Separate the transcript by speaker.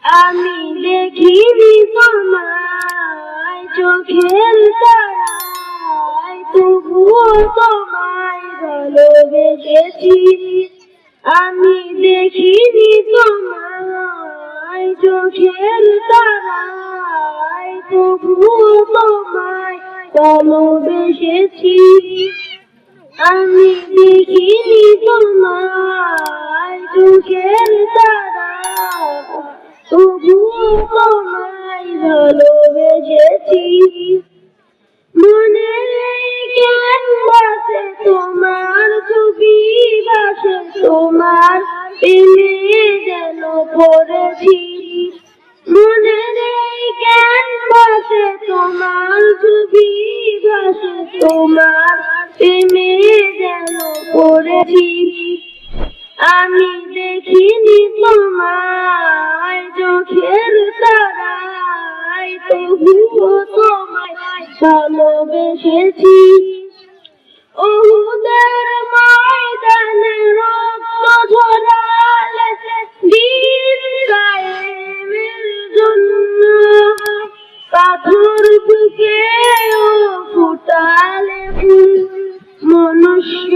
Speaker 1: আমি দেখিনি তোমায় চোখের তারায়, তবুও তোমায় ভালোবেসেছি। আমি দেখিনি তোমায় চোখের তারায়, তবুও তোমায় ভালোবেসেছি। আমি দেখিনি তোমায় চোখের তারায়, তবুও তোমায় ভালোবেসেছি। মনের ক্যানভাসে তোমার ছবি ভাসে, তোমার প্রেমে যেন পড়েছি। মনের ক্যানভাসে তোমার ছবি ভাসে, তোমার প্রেমে যেন পড়েছি। আমি দেখিনি তোমায় চোখের তারায়, তবুও তোমায় ভালোবেসেছি। উহুদের ময়দানে রক্ত ঝরালে দিন কায়েমের জন্য, পাথর বুকেও ফুটালে ফুল মনুষ্য